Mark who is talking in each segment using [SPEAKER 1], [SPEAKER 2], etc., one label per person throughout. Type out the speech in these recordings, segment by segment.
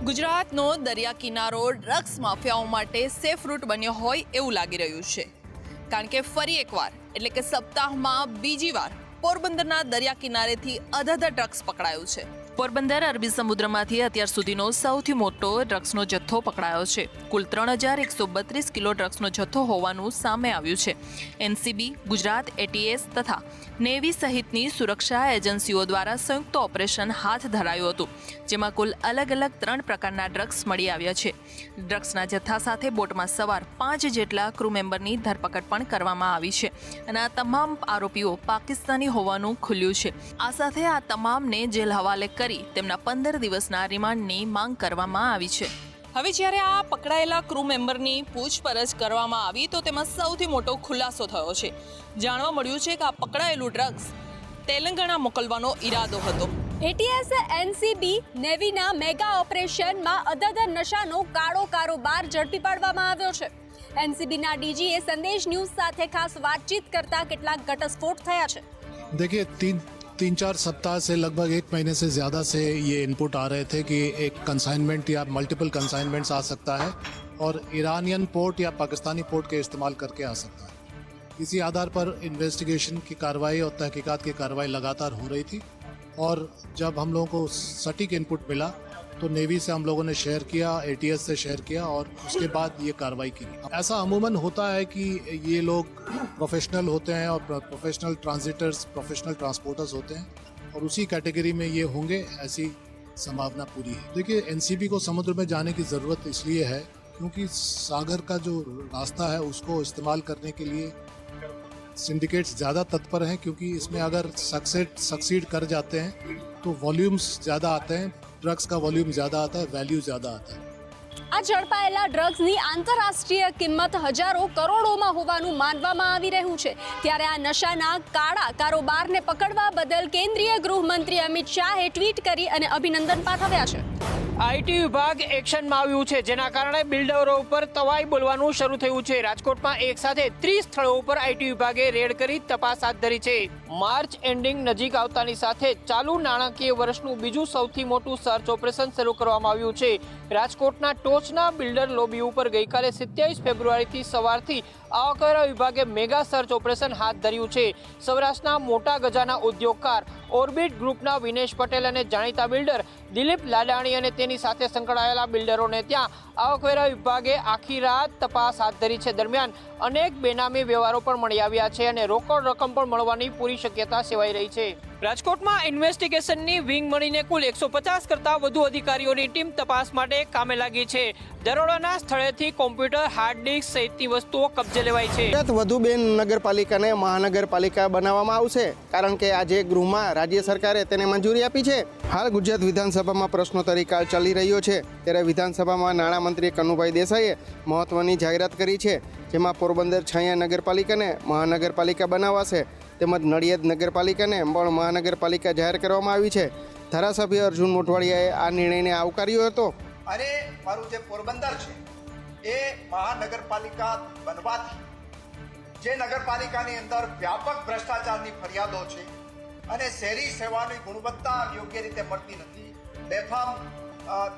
[SPEAKER 1] ગુજરાતનો દરિયા કિનારો ડ્રગ્સ માફિયાઓ માટે સેફ રૂટ બન્યો હોય એવું લાગી રહ્યું છે, કારણ કે ફરી એકવાર એટલે કે સપ્તાહમાં બીજી વાર પોરબંદરના દરિયા કિનારેથી અધધ ડ્રગ્સ પકડાયું છે। પોરબંદર અરબી સમુદ્રમાંથી અત્યાર સુધીનો સૌથી મોટો ડ્રગ્સનો જથ્થો પકડાયો છે। કુલ 3132 કિલો ડ્રગ્સનો જથ્થો હોવાનું સામે આવ્યું છે। એનસીબી, ગુજરાત એટીએસ તથા નેવી સહિતની સુરક્ષા એજન્સીઓ દ્વારા સંયુક્ત ઓપરેશન હાથ ધરાયું હતું, જેમાં કુલ અલગ અલગ 3 પ્રકારના ડ્રગ્સ મળી આવ્યા છે। ડ્રગ્સના જથ્થા સાથે બોટમાં સવાર 5 જેટલા ક્રૂ મેમ્બરની ધરપકડ પણ કરવામાં આવી છે અને આ તમામ આરોપીઓ પાકિસ્તાની હોવાનું ખુલ્યું છે। આ સાથે આ તમામને જેલ હવાલે કરી તેમના 15 દિવસના રિમાન્ડની માંગ કરવામાં આવી છે। હવે જ્યારે આ પકડાયેલા ક્રૂ મેમ્બરની પૂછપરછ કરવામાં આવી તો તેમાં સૌથી મોટો ખુલાસો થયો છે। જાણવા મળ્યું છે કે આ પકડાયેલું ડ્રગ્સ તેલંગાણા મોકલવાનો ઈરાદો હતો।
[SPEAKER 2] એટીએસ એનસીબી નેવીના મેગા ઓપરેશનમાં અધધ નશાનો કાળો કારોબાર ઝડપી પાડવામાં આવ્યો છે। એનસીબીના ડીજીએ સંદેશ ન્યૂઝ સાથે ખાસ વાતચીત કરતા કેટલાક ઘટસ્ફોટ થયા છે।
[SPEAKER 3] देखिए तीन चार सप्ताह से लगभग 1 महीने से ज़्यादा से ये इनपुट आ रहे थे कि एक कंसाइनमेंट या मल्टीपल कंसाइनमेंट्स आ सकता है और ईरानियन पोर्ट या पाकिस्तानी पोर्ट के इस्तेमाल करके आ सकता है। इसी आधार पर इन्वेस्टिगेशन की कार्रवाई और तहकीकात की कार्रवाई लगातार हो रही थी और जब हम लोगों को सटीक इनपुट मिला तो नेवी से हम लोगों ने शेयर किया, एटीएस से शेयर किया और उसके बाद ये कार्रवाई की। ऐसा अमूमन होता है कि ये लोग प्रोफेशनल होते हैं और प्रोफेशनल ट्रांजिटर्स, प्रोफेशनल ट्रांसपोर्टर्स होते हैं और उसी कैटेगरी में ये होंगे, ऐसी संभावना पूरी है। देखिए एनसीबी को समुद्र में जाने की ज़रूरत इसलिए है क्योंकि सागर का जो रास्ता है उसको इस्तेमाल करने के लिए सिंडिकेट्स ज़्यादा तत्पर हैं, क्योंकि इसमें अगर सक्सीड कर जाते हैं तो वॉल्यूम्स ज़्यादा आते हैं, ड्रग्स का वॉल्यूम ज़्यादा आता है, वैल्यू ज़्यादा आता है।
[SPEAKER 2] આ ઝડપાયેલા ડ્રગ્સની આંતરરાષ્ટ્રીય કિંમત હજારો કરોડોમાં હોવાનું માનવામાં આવી રહ્યું છે। ત્યારે આ નશાના કાળા કારોબારને પકડવા બદલ કેન્દ્રીય ગૃહમંત્રી અમિત શાહે ટ્વીટ કરી અને અભિનંદન પાઠવ્યા છે।
[SPEAKER 4] આઈટી વિભાગ એક્શનમાં આવ્યું છે, જેના કારણે બિલ્ડરો ઉપર તવાઈ બોલવાનું શરૂ થયું છે। રાજકોટમાં એક સાથે 30 સ્થળો ઉપર આઈટી વિભાગે રેડ કરી તપાસ હાથ ધરી છે। માર્ચ એન્ડિંગ નજીક આવતાની સાથે ચાલુ નાણાકીય વર્ષનું બીજું સૌથી મોટું સર્ચ ઓપરેશન શરૂ કરવામાં આવ્યું છે। રાજકોટના ટોચના બિલ્ડર લોબી ઉપર ગઈકાલે 27 ફેબ્રુઆરીથી સવારથી આવકવેરા વિભાગે મેગા સર્ચ ઓપરેશન હાથ ધર્યું છે। સૌરાષ્ટ્રના મોટા ગજાના ઉદ્યોગકાર ઓર્બિટ ગ્રુપના વિનેશ પટેલ અને જાણીતા બિલ્ડર દિલીપ લાડાણી અને તેની સાથે સંકળાયેલા બિલ્ડરોને ત્યાં આવકવેરા વિભાગે આખી રાત તપાસ હાથ ધરી છે। દરમિયાન અનેક બેનામી વ્યવહારો પણ મળી આવ્યા છે અને રોકડ રકમ પણ મળવાની પૂરી શક્યતા સેવાઈ રહી છે। રાજકોટમાં ઇન્વેસ્ટિગેશનની વિંગ મળીને કુલ 150 કરતાં વધુ અધિકારીઓની ટીમ તપાસ માટે કામે લાગી છે। દરોડાના સ્થળેથી કોમ્પ્યુટર, હાર્ડ ડિસ્ક સહિતની વસ્તુઓ કબજે લેવાઈ છે।
[SPEAKER 5] વધુ બે નગરપાલિકાને મહાનગરપાલિકા બનાવવામાં આવશે, કારણ કે આજે ગૃહમાં રાજ્ય સરકારે તેને મંજૂરી આપી છે। હાલ ગુજરાત વિધાનસભામાં પ્રશ્નોત્તરી કાળ ચાલી રહ્યો છે, ત્યારે વિધાનસભામાં નાણામંત્રી કનુભાઈ દેસાઈએ મહત્વની જાહેરાત કરી છે, જેમાં પોરબંદર છાયા નગરપાલિકાને મહાનગરપાલિકા બનાવાશે તેમજ નડિયાદ નગરપાલિકાને પણ મહાનગરપાલિકા જાહેર કરવામાં આવી છે। ધારાસભ્ય અર્જુન મોઢવાડિયાએ આ નિર્ણયને આવકાર્યો હતો
[SPEAKER 6] અને મારું જે પોરબંદર છે એ મહાનગરપાલિકા બનવાથી જે નગરપાલિકાની અંદર વ્યાપક ભ્રષ્ટાચારની ફરિયાદો છે અને શહેરી સેવાની ગુણવત્તા યોગ્ય રીતે મળતી નથી, બેફામ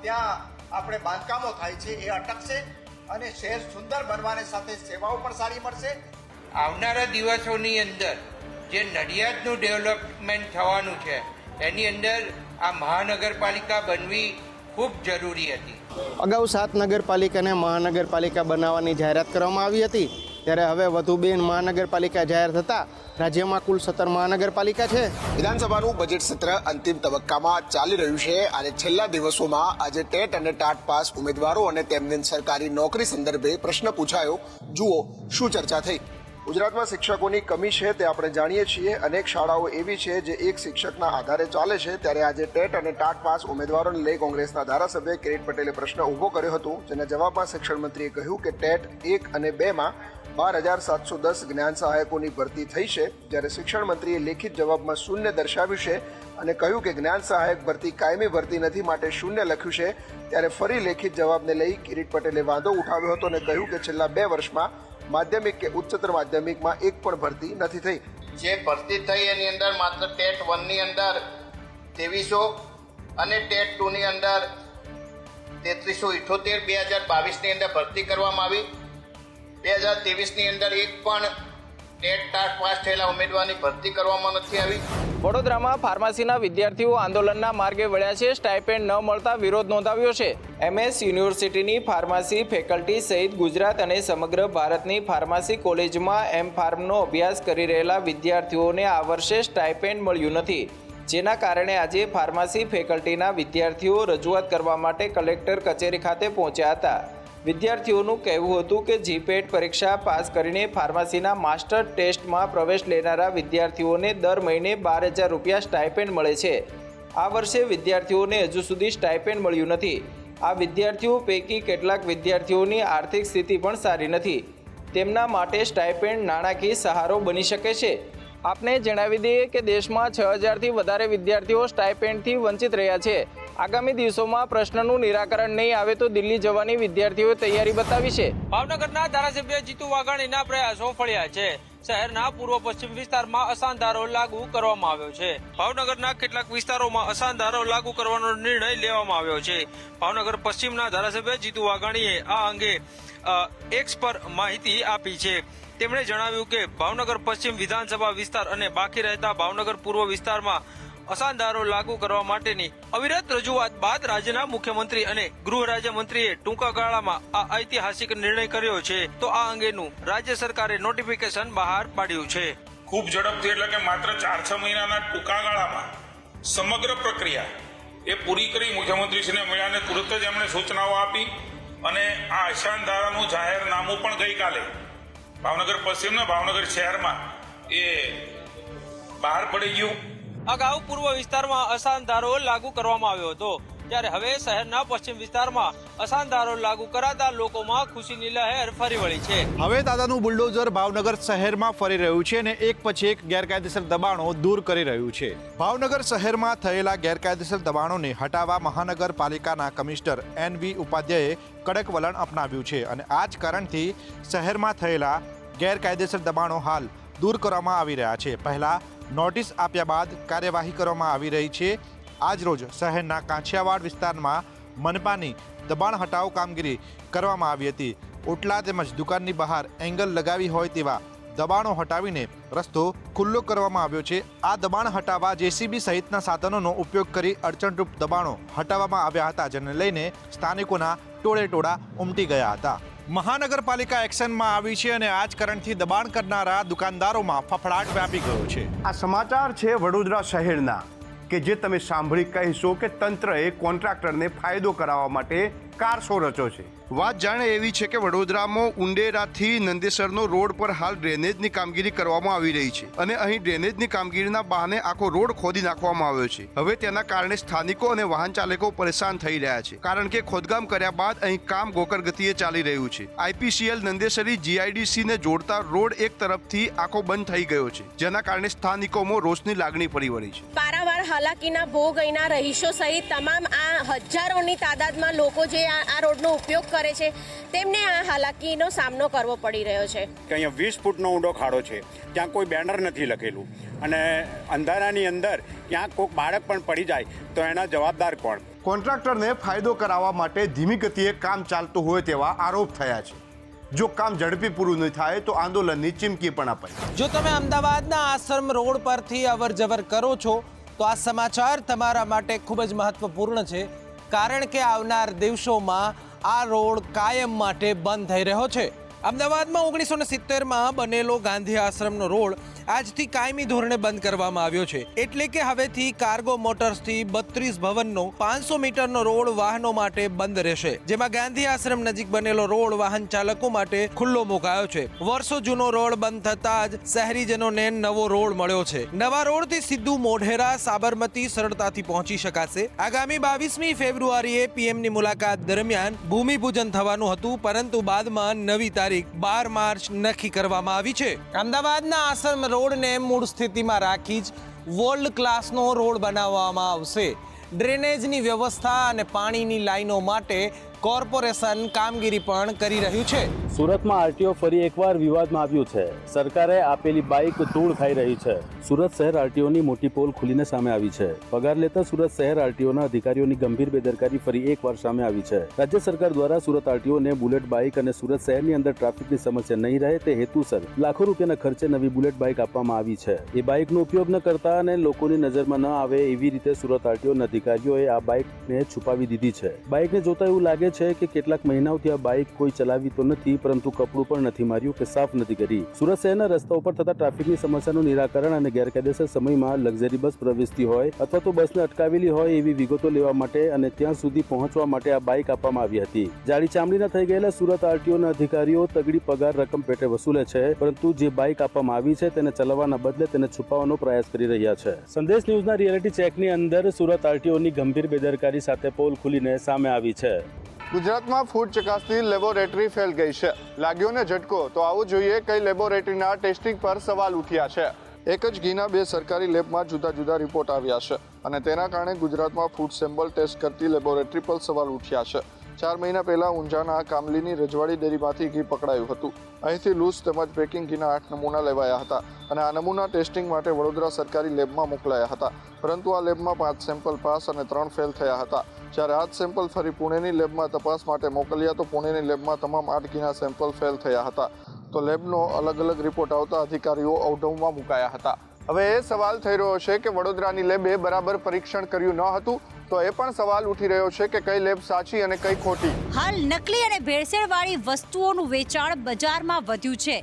[SPEAKER 6] ત્યાં આપણે બાંધકામો થાય છે, એ અટકશે અને શહેર સુંદર બનવાની સાથે સેવાઓ પણ સારી મળશે।
[SPEAKER 7] આવનારા દિવસોની અંદર જે નડિયાદનું ડેવલપમેન્ટ થવાનું છે એની અંદર આ મહાનગરપાલિકા બનવી ખૂબ જરૂરી હતી।
[SPEAKER 5] અગાઉ 7 નગરપાલિકાને મહાનગરપાલિકા બનાવવાની જાહેરાત કરવામાં આવી હતી, ત્યારે હવે વધુ બે મહાનગરપાલિકા જાહેર થતાં રાજ્યમાં કુલ 17 મહાનગરપાલિકા છે।
[SPEAKER 8] વિધાનસભાનું બજેટ સત્ર અંતિમ તબક્કામાં ચાલી રહ્યું છે અને છેલ્લા દિવસોમાં આજે ટેટ અને ટાટ પાસ ઉમેદવારો અને તેમની સરકારી નોકરી સંદર્ભે પ્રશ્ન પૂછાયો। જુઓ શું ચર્ચા થઈ। ગુજરાતમાં શિક્ષકોની કમી છે તે આપણે જાણીએ છીએ। અનેક શાળાઓ એવી છે જે એક શિક્ષકના આધારે ચાલે છે, ત્યારે આજે ટેટ અને ટાટ પાસ ઉમેદવારોને લઈ કોંગ્રેસના ધારાસભ્ય કિરીટ પટેલે પ્રશ્ન ઊભો કર્યો હતો, જેના જવાબમાં શિક્ષણ મંત્રીએ કહ્યું કે ટેટ 1 અને 2માં 12,710 જ્ઞાન સહાયકોની ભરતી થઈ છે, જ્યારે શિક્ષણ મંત્રીએ લેખિત જવાબમાં શૂન્ય દર્શાવ્યું છે અને કહ્યું કે જ્ઞાન સહાયક ભરતી કાયમી ભરતી નથી, માટે શૂન્ય લખ્યું છે। ત્યારે ફરી લેખિત જવાબને લઈ કિરીટ પટેલે વાંધો ઉઠાવ્યો હતો અને કહ્યું કે છેલ્લા 2 વર્ષમાં માધ્યમિક કે ઉચ્ચતર માધ્યમિકમાં એક પણ ભરતી નથી થઈ।
[SPEAKER 7] જે ભરતી થઈ એની અંદર માત્ર ટેટ 1ની અંદર 2300 અને ટેટ 2ની અંદર 3378 2022ની અંદર ભરતી કરવામાં આવી. 2023ની અંદર એક પણ ટેટ ટાટ પાસ થયેલા ઉમેદવારની ભરતી કરવામાં નથી આવી.
[SPEAKER 4] વડોદરામાં ફાર્મસીના વિદ્યાર્થીઓ આંદોલનના માર્ગે વળ્યા છે. સ્ટાઇપેન્ડ ન મળતા વિરોધ નોંધાવ્યો છે. MS યુનિવર્સિટીની ફાર્મસી ફેકલ્ટી સહિત ગુજરાત અને સમગ્ર ભારતની ફાર્મસી કોલેજમાં M.Pharmનો અભ્યાસ કરી રહેલા વિદ્યાર્થીઓને આ વર્ષે સ્ટાઇપેન્ડ મળ્યું નથી, જેના કારણે આજે ફાર્મસી ફેકલ્ટીના વિદ્યાર્થીઓ રજૂઆત કરવા માટે કલેક્ટર કચેરી ખાતે પહોંચ્યા હતા. વિદ્યાર્થીઓનું કહેવું હતું કે જીપેટ પરીક્ષા પાસ કરીને ફાર્મસીના માસ્ટર ટેસ્ટમાં પ્રવેશ લેનારા વિદ્યાર્થીઓને દર મહિને 12,000 રૂપિયા સ્ટાઇપેન્ડ મળે છે. આ વર્ષે વિદ્યાર્થીઓને હજુ સુધી સ્ટાઇપેન્ડ મળ્યું નથી. આ વિદ્યાર્થીઓ પૈકી કેટલાક વિદ્યાર્થીઓની આર્થિક સ્થિતિ પણ સારી નથી. તેમના માટે સ્ટાઇપેન્ડ નાણાકીય સહારો બની શકે છે. આપને જણાવી દઈએ કે દેશમાં 6,000થી વધારે વિદ્યાર્થીઓ સ્ટાઇપેન્ડથી વંચિત રહ્યા છે. આગામી દિવસોમાં પ્રશ્નનું નિરાકરણ નહીં આવે તો દિલ્હી જવાની વિદ્યાર્થીઓએ તૈયારી બતાવી છે.
[SPEAKER 9] ભાવનગરના ધારાસભ્ય જીતુ વાઘાણીના પ્રયાસો ફળ્યા છે. શહેરના પૂર્વ પશ્ચિમ વિસ્તારમાં અસાનધારો લાગુ કરવામાં આવ્યો છે. ભાવનગરના કેટલાક વિસ્તારોમાં અસાનધારો લાગુ કરવાનો નિર્ણય લેવામાં આવ્યો છે. ભાવનગર પશ્ચિમના ધારાસભ્ય જીતુ વાઘાણીએ આ અંગે એક્સ પર માહિતી આપી છે. તેમણે જણાવ્યું કે ભાવનગર પશ્ચિમ વિધાનસભા વિસ્તાર અને બાકી રહેતા ભાવનગર પૂર્વ વિસ્તારમાં અસાનધારો લાગુ કરવા માટેની અવિરત રજૂઆત બાદ રાજ્યના મુખ્યમંત્રી અને ગૃહ રાજ્યમંત્રીએ ટૂંકા ગાળામાં આ ઐતિહાસિક નિર્ણય કર્યો છે. તો આ અંગેનું રાજ્ય સરકારે નોટિફિકેશન બહાર પાડ્યું છે.
[SPEAKER 10] ખૂબ ઝડપથી એટલે કે માત્ર 4-6 મહિનાના ટૂંકા ગાળામાં સમગ્ર પ્રક્રિયા એ પૂરી કરી મુખ્યમંત્રીશ્રીને મળ્યાને તુરંત જ એમણે સૂચનાઓ આપી અને આ અસાનધારાનું જાહેરનામું પણ ગઈકાલે ભાવનગર પશ્ચિમના ભાવનગર શહેરમાં એ બહાર પડી ગયું.
[SPEAKER 9] અગાઉ પૂર્વ વિસ્તારમાં અસાનધારો લાગુ કરવામાં આવ્યો હતો, ત્યારે હવે શહેરના પશ્ચિમ વિસ્તારમાં અસાનધારો લાગુ કરાતા લોકોમાં ખુશીની લહેર ફરી વળી છે.
[SPEAKER 11] હવે દાદાનું બુલડોઝર ભાવનગર શહેરમાં ફરી રહ્યું છે અને એક પછી એક ગેરકાયદેસર દબાણો દૂર કરી રહ્યું છે. ભાવનગર શહેરમાં થયેલા ગેરકાયદેસર દબાણોને હટાવવા મહાનગરપાલિકાના કમિશનર NV ઉપાધ્યાયે કડક વલણ અપનાવ્યું છે અને આ જ કારણથી શહેરમાં થયેલા ગેરકાયદેસર દબાણો હાલ દૂર કરવામાં આવી રહ્યા છે. પહેલા નોટિસ આપ્યા બાદ કાર્યવાહી કરવામાં આવી રહી છે. આજરોજ શહેરના કાંઠિયાવાડ વિસ્તારમાં મનપાની દબાણ હટાવ કામગીરી કરવામાં આવી હતી. ઓટલા તેમજ દુકાનની બહાર એંગલ લગાવી હોય તેવા દબાણો હટાવીને રસ્તો ખુલ્લો કરવામાં આવ્યો છે. આ દબાણ હટાવવા JCB સહિતના સાધનોનો ઉપયોગ કરી અડચણરૂપ દબાણો હટાવવામાં આવ્યા હતા, જેને લઈને સ્થાનિકોના ટોળે ટોળા ઉમટી ગયા હતા. મહાનગરપાલિકા એક્શનમાં આવી છે અને આ જ કારણથી દબાણ કરનારા દુકાનદારોમાં ફફડાટ વ્યાપી ગયો છે.
[SPEAKER 12] આ સમાચાર છે વડોદરા શહેરના, કે જે તમે સાંભળી કહેશો કે તંત્રએ કોન્ટ્રાક્ટરને ફાયદો કરાવવા માટે કારસો રચ્યો છે. વાત જાણે એવી છે કે વડોદરામાં ઉંડેરાથી નંદેસરનો રોડ પર હાલ ડ્રેનેજની કામગીરી કરવામાં આવી રહી છે અને અહીં ડ્રેનેજની કામગીરીના બહાને આખો રોડ ખોદી નાખવામાં આવ્યો છે. હવે તેના કારણે સ્થાનિકો અને વાહન ચાલકો પરેશાન થઈ રહ્યા છે, કારણ કે ખોદકામ કર્યા બાદ અહીં કામ ગોકર ગતિએ ચાલી રહ્યું છે. IPCL નંદેસરી GIDC ને જોડતા રોડ એક તરફથી આખો બંધ થઈ ગયો છે, જેના કારણે સ્થાનિકોમાં રોષની લાગણી ફરી વળી છે.
[SPEAKER 13] પારાવાર હાલાકીના ભોગ અહીંના રહીશો સહિત તમામ આ હજારોની તાદાદમાં લોકો જે આ રોડનો ઉપયોગ કરે છે તેમને આ હાલાકીનો સામનો કરવો પડી રહ્યો છે.
[SPEAKER 14] કે અહીંયા 20 ફૂટનો ઊંડો ખાડો છે, ત્યાં કોઈ બેનર નથી લખેલું અને અંધારાની અંદર ક્યાંક કોઈક બાળક પણ પડી જાય તો એના જવાબદાર કોણ?
[SPEAKER 12] કોન્ટ્રાક્ટરને ફાયદો કરાવવા માટે ધીમી ગતિએ કામ ચાલતું હોય તેવા આરોપ થયા છે. જો કામ ઝડપી પૂરું નહીં થાય તો આંદોલનની ચીમકી પણ અપાઈ.
[SPEAKER 9] જો તમે અમદાવાદના આશ્રમ રોડ પરથી અવર જવર કરો છો તો આ સમાચાર તમારા માટે ખૂબ જ મહત્વપૂર્ણ છે, કારણ કે આવનાર દિવસોમાં આ રોડ કાયમ માટે બંધ થઈ રહ્યો છે. અમદાવાદમાં 1970માં બનેલો ગાંધી આશ્રમનો રોડ આજથી કાયમી ધોરણે બંધ કરવામાં આવ્યો છે. એટલે કે હવેથી કાર્ગો મોટર્સથી 32 ભવનનો 500 મીટરનો રોડ વાહનો માટે બંધ રહેશે, જેમાં ગાંધી આશ્રમ નજીક બનેલો રોડ વાહન ચાલકો માટે ખુલ્લો મુકાયો છે. વર્ષો જૂનો રોડ બંધ થતાં જ શહેરીજનોને નવો રોડ મળ્યો છે. નવા રોડથી સીધું મોઢેરા સાબરમતી સરળતાથી પહોંચી શકાશે. આગામી 22મી ફેબ્રુઆરીએ PMની મુલાકાત દરમિયાન ભૂમિપૂજન થવાનું હતું, પરંતુ બાદમાં નવી તારીખ 12 માર્ચ નક્કી કરવામાં આવી છે. અમદાવાદના આશ્રમ રોડને મૂળ સ્થિતિમાં રાખી જ વર્લ્ડ ક્લાસનો રોડ બનાવવામાં આવશે. ડ્રેનેજની વ્યવસ્થા અને પાણીની લાઈનો માટે કોર્પોરેશન કામગીરી પણ કરી રહ્યું છે.
[SPEAKER 15] સુરતમાં આરટીઓ ફરી એકવાર વિવાદમાં આવ્યું છે. સરકારે આપેલી બાઇક ધૂળ ખાઈ રહી છે. સુરત શહેર આરટીઓની મોટી પોલ ખુલીને સામે આવી છે. પગાર લેતા સુરત શહેર આરટીઓના અધિકારીઓની ગંભીર બેદરકારી ફરી એકવાર સામે આવી છે. રાજ્ય સરકાર દ્વારા સુરત આરટીઓને બુલેટ બાઇક અને સુરત શહેરની અંદર ટ્રાફિકની સમસ્યા નહીં રહે તે હેતુસર લાખો રૂપિયાના ખર્ચે નવી બુલેટ બાઇક આપવામાં આવી છે. એ બાઇકનો ઉપયોગ ન કરતા અને લોકોની નજરમાં ન આવે એવી રીતે સુરત આરટીઓના અધિકારીઓએ આ બાઇકને છુપાવી દીધી છે. બાઇકને જોતા એવું લાગે છે કે કેટલાક મહિનાઓથી આ બાઇક કોઈ ચલાવી તો નથી, પરંતુ કપડું પણ નથી માર્યું કે સાફ નથી કરી. સુરત શહેરના રસ્તાઓ પર થતા ટ્રાફિકની સમસ્યાનું નિરાકરણ અને ગેરકાયદેસર સમયમાં લક્ઝરી બસ પ્રવેશતી હોય અથવા તો બસને અટકાવેલી હોય એવી વિગતો લેવા માટે અને ત્યાં સુધી પહોંચવા માટે આ બાઇક આપવામાં આવી હતી. જાડી ચામડીના થઈ ગયેલા સુરત આરટીઓના અધિકારીઓ તગડી પગાર રકમ પેટે વસૂલે છે, પરંતુ જે બાઇક આપવામાં આવી છે તેને ચલાવવાના બદલે તેને છુપાવવાનો પ્રયાસ કરી રહ્યા છે. સંદેશ ન્યૂઝના રિયાલિટી ચેકની અંદર સુરત આરટીઓની ગંભીર બેદરકારી સાથે પોલ ખુલીને સામે આવી છે.
[SPEAKER 11] ગુજરાતમાં ફૂડ ચકાસતી લેબોરેટરી ફેલ ગઈ છે. લાગ્યો ને ઝટકો? તો આવું જોઈએ કઈ લેબોરેટરીના ટેસ્ટિંગ પર સવાલ ઉઠ્યા છે. એક જ ઘીના બે સરકારી લેબમાં જુદા જુદા રિપોર્ટ આવ્યા છે અને તેના કારણે ગુજરાતમાં ફૂડ સેમ્પલ ટેસ્ટ કરતી લેબોરેટરી પર સવાલ ઉઠ્યા છે. 4 મહિના પહેલા ઊંઝાના કામલીની રજવાડી ડેરીમાંથી ઘી પકડાયું હતું. અહીંથી લૂઝ તેમજ પેકિંગ ઘીના 8 નમૂના લેવાયા હતા અને આ નમૂના ટેસ્ટિંગ માટે વડોદરા સરકારી લેબમાં મોકલાયા હતા, પરંતુ આ લેબમાં 5 સેમ્પલ પાસ અને 3 ફેલ થયા હતા. જ્યારે આ સેમ્પલ ફરી પુણેની લેબમાં તપાસ માટે મોકલ્યા તો પુણેની લેબમાં તમામ 8 ઘીના સેમ્પલ ફેલ થયા હતા. તો લેબનો અલગ અલગ રિપોર્ટ આવતા અધિકારીઓ અવઢવમાં મુકાયા હતા. હવે એ સવાલ થઈ રહ્યો છે કે વડોદરાની લેબે બરાબર પરીક્ષણ કર્યું ન હતું, તો એ પણ સવાલ ઉઠી રહ્યો છે કે કઈ લેબ સાચી અને કઈ ખોટી.
[SPEAKER 16] હાલ નકલી અને ભેળસેળવાળી વસ્તુઓનું વેચાણ બજારમાં વધ્યું છે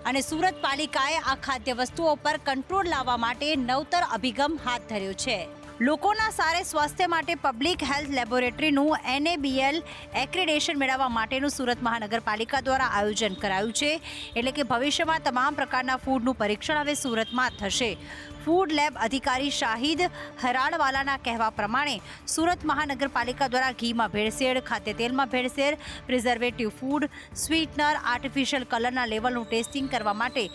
[SPEAKER 16] અને સુરત પાલિકાએ આ ખાદ્ય વસ્તુઓ પર કંટ્રોલ લાવવા માટે નવતર અભિગમ હાથ ધર્યો છે. લોકોના સારે સ્વાસ્થ્ય માટે પબ્લિક હેલ્થ લેબોરેટરીનું NABL એક્રેડિટેશન મેળવવા માટેનું સુરત મહાનગરપાલિકા દ્વારા આયોજન કરાયું છે. એટલે કે ભવિષ્યમાં તમામ પ્રકારના ફૂડનું પરીક્ષણ હવે સુરતમાં થશે. ફૂડ લેબ અધિકારી શાહિદ હરાડવાલાના કહેવા પ્રમાણે સુરત મહાનગરપાલિકા દ્વારા ઘીમાં ભેળસેળ, ખાદ્ય તેલમાં ભેળસેળ, પ્રિઝર્વેટિવ ફૂડ, સ્વીટનર, આર્ટિફિશિયલ કલરના લેવલનું ટેસ્ટિંગ કરવા માટે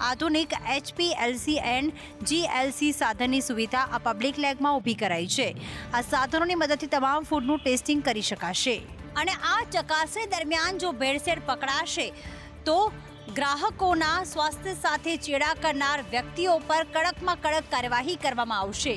[SPEAKER 16] આધુનિક HPLC એન્ડ GLC સાધનની સુવિધા આ પબ્લિક લેબમાં ઊભી કરાઈ છે. આ સાધનોની મદદથી તમામ ફૂડનું ટેસ્ટિંગ કરી શકાશે અને આ ચકાસણી દરમિયાન જો ભેળસેળ પકડાશે તો ગ્રાહકોના સ્વાસ્થ્ય સાથે ચેડા કરનાર વ્યક્તિઓ પર કડકમાં કડક કાર્યવાહી કરવામાં આવશે.